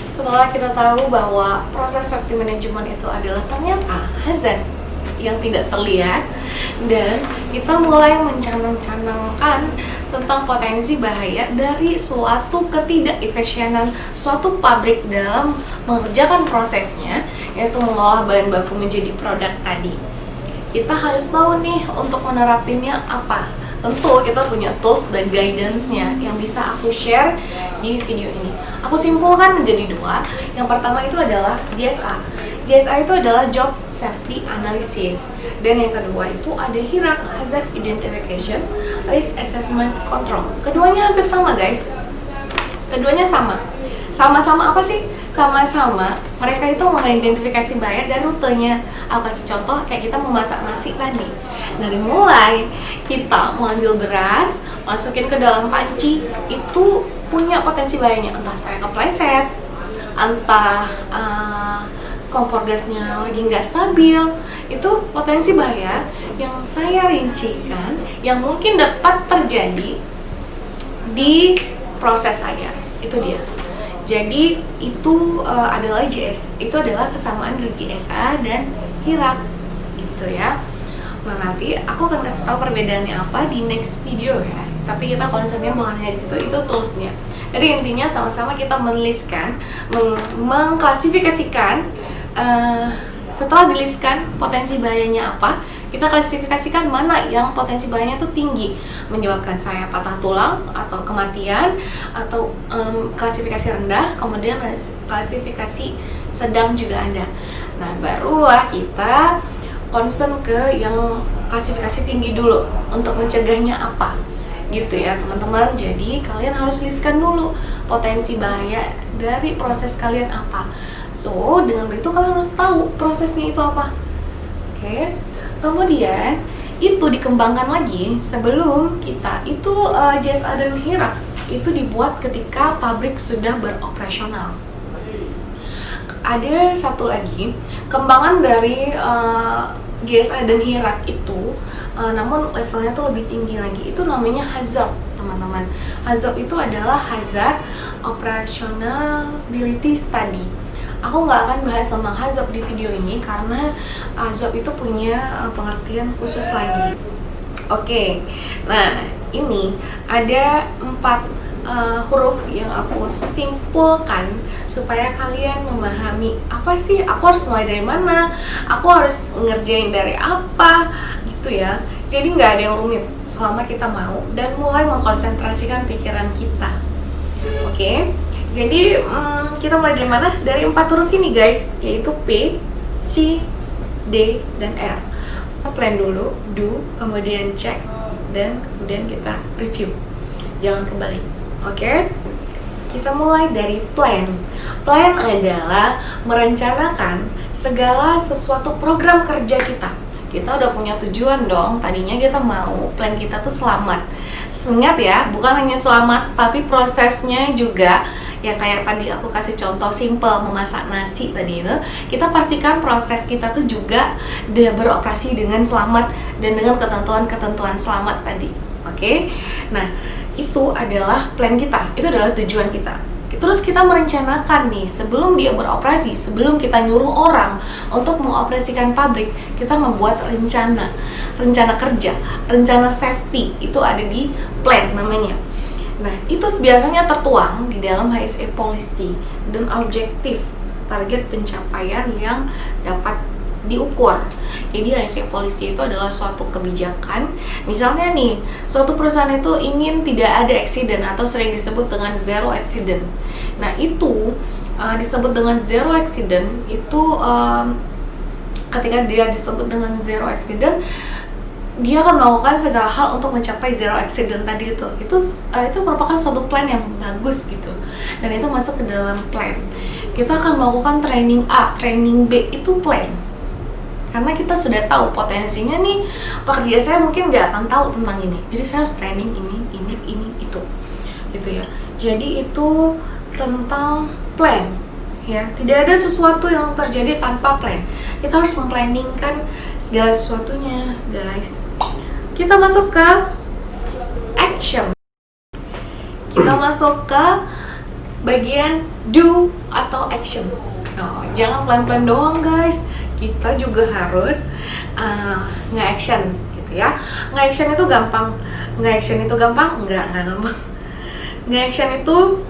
Setelah kita tahu bahwa proses safety management itu adalah ternyata hazard yang tidak terlihat, dan kita mulai mencanang-canangkan tentang potensi bahaya dari suatu ketidakefisienan suatu pabrik dalam mengerjakan prosesnya, yaitu mengolah bahan baku menjadi produk tadi. Kita harus tahu nih untuk menerapinnya apa. Tentu kita punya tools dan guidance-nya yang bisa aku share di video ini. Aku simpulkan menjadi dua. Yang pertama itu adalah JSA. JSA itu adalah Job Safety Analysis. Dan yang kedua itu ada HIRAC, Hazard Identification, Risk Assessment Control. Keduanya hampir sama, guys. Keduanya sama. Sama-sama apa sih? Sama-sama mereka itu mengidentifikasi bahaya dan rutenya. Aku kasih contoh kayak kita memasak nasi tadi. Dari mulai kita mengambil beras, masukin ke dalam panci, itu punya potensi bahayanya. Entah saya kepleset, entah kompor gasnya lagi nggak stabil, itu potensi bahaya yang saya rincikan yang mungkin dapat terjadi di proses saya. Itu dia. Jadi itu adalah JS, itu adalah kesamaan dari JSA dan HIRAC gitu ya. Nah, nanti aku akan kasih tahu perbedaannya apa di next video ya. Tapi kita konsepnya bukan hanya situ, itu toolsnya. Jadi intinya sama-sama kita menuliskan, mengklasifikasikan. Setelah dilistkan potensi bahayanya apa, kita klasifikasikan mana yang potensi bahayanya itu tinggi, menyebabkan saya patah tulang atau kematian, atau klasifikasi rendah, kemudian klasifikasi sedang juga ada. Nah, barulah kita concern ke yang klasifikasi tinggi dulu untuk mencegahnya apa gitu ya teman-teman. Jadi kalian harus listkan dulu potensi bahaya dari proses kalian apa. So, dengan begitu kalian harus tahu prosesnya itu apa. Oke. Kemudian itu dikembangkan lagi sebelum kita itu JSA dan HIRAC itu dibuat ketika pabrik sudah beroperasional. Ada satu lagi kembangan dari JSA dan HIRAC itu, namun levelnya tuh lebih tinggi lagi. Itu namanya HAZOP, teman-teman. HAZOP itu adalah Hazard Operationality Study. Aku nggak akan bahas tentang HAZOP di video ini karena HAZOP itu punya pengertian khusus lagi. Oke, nah ini ada 4 huruf yang aku simpulkan supaya kalian memahami apa sih aku harus mulai dari mana, aku harus ngerjain dari apa gitu ya. Jadi nggak ada yang rumit selama kita mau dan mulai mengkonsentrasikan pikiran kita. Oke. Jadi kita mulai dari mana? Dari 4 huruf ini guys, yaitu P, C, D, dan R. Kita plan dulu, do, kemudian check, dan kemudian kita review. Jangan kebalik. Oke? Kita mulai dari plan. Plan adalah merencanakan segala sesuatu program kerja kita. Kita udah punya tujuan dong. Tadinya kita mau plan kita tuh selamat. Ingat ya, bukan hanya selamat, tapi prosesnya juga. Ya kayak tadi aku kasih contoh simple memasak nasi tadi itu, kita pastikan proses kita tuh juga dia beroperasi dengan selamat dan dengan ketentuan-ketentuan selamat tadi. Oke? Nah, itu adalah plan kita, itu adalah tujuan kita. Terus kita merencanakan nih sebelum dia beroperasi, sebelum kita nyuruh orang untuk mengoperasikan pabrik, kita membuat rencana kerja, rencana safety, itu ada di plan namanya. Nah, itu biasanya tertuang di dalam HSE policy dan objektif target pencapaian yang dapat diukur. Jadi HSE policy itu adalah suatu kebijakan. Misalnya nih, suatu perusahaan itu ingin tidak ada accident atau sering disebut dengan zero accident. Nah, itu disebut dengan zero accident itu ketika dia disebut dengan zero accident, dia akan melakukan segala hal untuk mencapai zero accident tadi itu merupakan suatu plan yang bagus gitu, dan itu masuk ke dalam plan. Kita akan melakukan training A, training B, itu plan karena kita sudah tahu potensinya nih pekerja saya mungkin nggak akan tahu tentang ini, jadi saya harus training ini itu gitu ya. Jadi itu tentang plan ya, tidak ada sesuatu yang terjadi tanpa plan. Kita harus memplanningkan segala sesuatunya guys. Kita masuk ke action, kita masuk ke bagian do atau action. No, jangan plan-plan doang guys, kita juga harus nge-action gitu ya. Nge-action itu gampang, nge-action itu gampang? Enggak gampang. Nge-action itu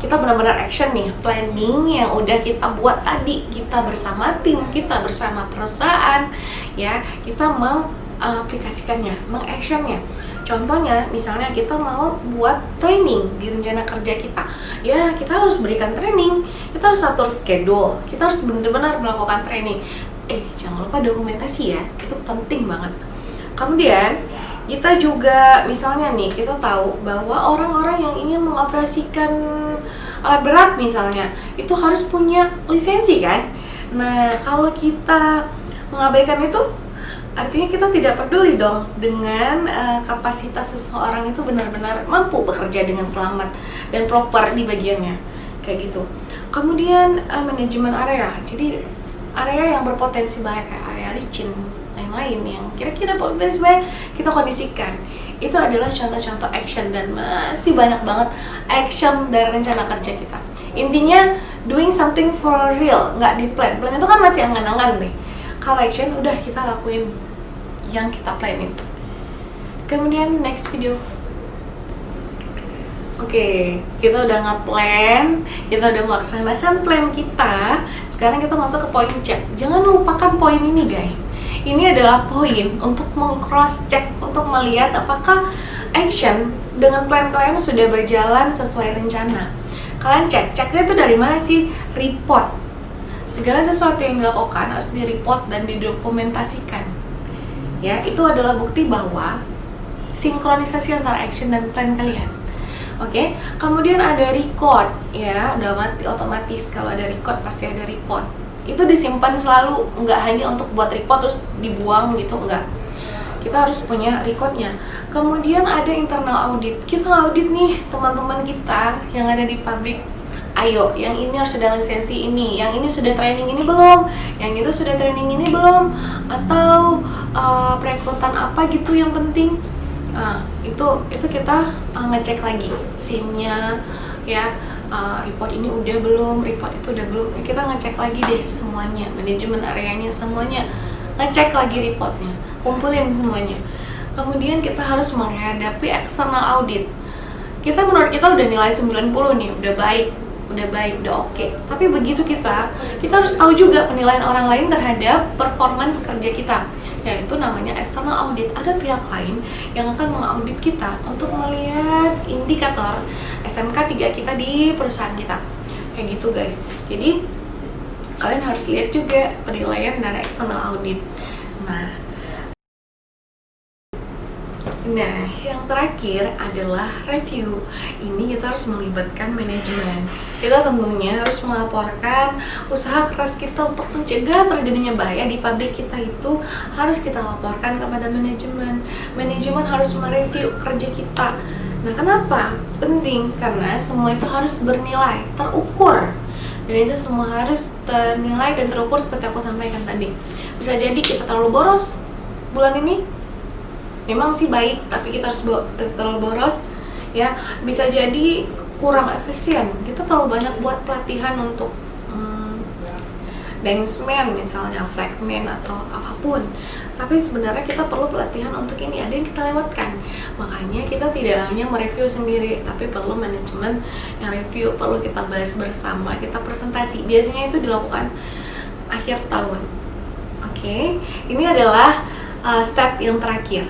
kita benar-benar action nih, planning yang udah kita buat tadi, kita bersama tim, kita bersama perusahaan, ya, kita mengaplikasikannya, mengactionnya. Contohnya, misalnya kita mau buat training di rencana kerja kita, ya kita harus berikan training, kita harus atur schedule, kita harus benar-benar melakukan training. Jangan lupa dokumentasi ya, itu penting banget. Kemudian kita juga misalnya nih, kita tahu bahwa orang-orang yang ingin mengoperasikan alat berat misalnya, itu harus punya lisensi kan. Nah, kalau kita mengabaikan itu, artinya kita tidak peduli dong dengan kapasitas seseorang itu benar-benar mampu bekerja dengan selamat dan proper di bagiannya, kayak gitu. Kemudian manajemen area, jadi area yang berpotensi bahaya kayak area licin, lain-lain yang kira-kira potensi bahaya kita kondisikan. Itu adalah contoh-contoh action, dan masih banyak banget action dari rencana kerja kita. Intinya doing something for real, nggak di plan. Plan itu kan masih angan-angan nih. Kalau action udah kita lakuin yang kita planin. Kemudian next video. Oke, kita udah nge-plan, kita udah melaksanakan plan kita. Sekarang kita masuk ke poin cek. Jangan lupakan poin ini guys. Ini adalah poin untuk meng-cross check, untuk melihat apakah action dengan plan kalian sudah berjalan sesuai rencana. Kalian ceknya itu dari mana sih? Report. Segala sesuatu yang dilakukan harus di-report dan didokumentasikan. Ya, itu adalah bukti bahwa sinkronisasi antara action dan plan kalian. Oke, kemudian ada record, ya, udah otomatis kalau ada record pasti ada report. Itu disimpan selalu, nggak hanya untuk buat report terus dibuang gitu, enggak. Kita harus punya recordnya. Kemudian ada internal audit. Kita audit nih teman-teman kita yang ada di pabrik. Ayo, yang ini harus ada lisensi ini, yang ini sudah training ini belum, yang itu sudah training ini belum, atau perekrutan apa gitu yang penting. Itu kita ngecek lagi SIM-nya, ya. Report ini udah belum, report itu udah belum, kita ngecek lagi deh semuanya, manajemen areanya semuanya, ngecek lagi reportnya, kumpulin semuanya. Kemudian kita harus menghadapi external audit. Menurut kita udah nilai 90 nih, udah baik, udah oke. Tapi begitu kita harus tahu juga penilaian orang lain terhadap performance kerja kita. Ya, itu namanya external audit. Ada pihak lain yang akan mengaudit kita untuk melihat indikator SMK 3 kita di perusahaan kita. Kayak gitu guys. Jadi kalian harus lihat juga penilaian dari external audit. Nah, yang terakhir adalah review. Ini kita harus melibatkan manajemen. Kita tentunya harus melaporkan usaha keras kita untuk mencegah terjadinya bahaya di pabrik kita, itu harus kita laporkan kepada manajemen. Manajemen harus mereview kerja kita. Nah, kenapa? Penting karena semua itu harus bernilai, terukur. Dan itu semua harus ternilai dan terukur seperti aku sampaikan tadi. Bisa jadi kita terlalu boros bulan ini, memang sih baik, tapi kita harus terlalu boros, ya. Bisa jadi kurang efisien, kita terlalu banyak buat pelatihan untuk banksman misalnya, flagman atau apapun. Tapi sebenarnya kita perlu pelatihan untuk ini, ada yang kita lewatkan. Makanya kita tidak hanya mereview sendiri, tapi perlu manajemen yang review, perlu kita bahas bersama, kita presentasi. Biasanya itu dilakukan akhir tahun. Oke, ini adalah step yang terakhir.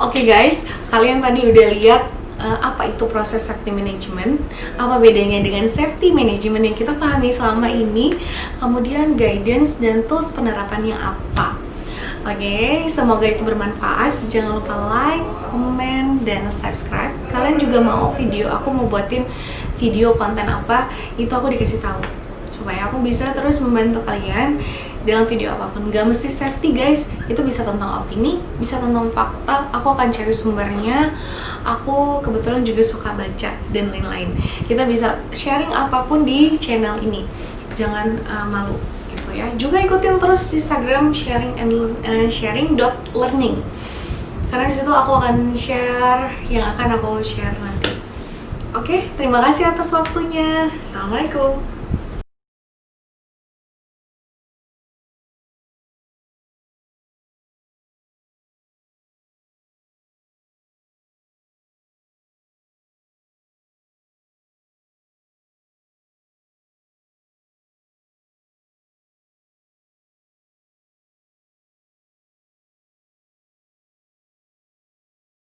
Oke guys, kalian tadi udah lihat apa itu proses safety management, apa bedanya dengan safety management yang kita pahami selama ini, kemudian guidance dan tools penerapannya apa. Oke, semoga itu bermanfaat. Jangan lupa like, comment, dan subscribe. Kalian juga mau aku mau buatin video konten apa, itu aku dikasih tahu supaya aku bisa terus membantu kalian dalam video apapun. Gak mesti safety guys, itu bisa tentang opini, bisa tentang fakta. Aku akan cari sumbernya. Aku kebetulan juga suka baca dan lain-lain. Kita bisa sharing apapun di channel ini. Jangan malu gitu ya. Juga ikutin terus Instagram sharing.learning. Karena disitu aku akan share yang akan aku share nanti. Oke, terima kasih atas waktunya. Assalamualaikum.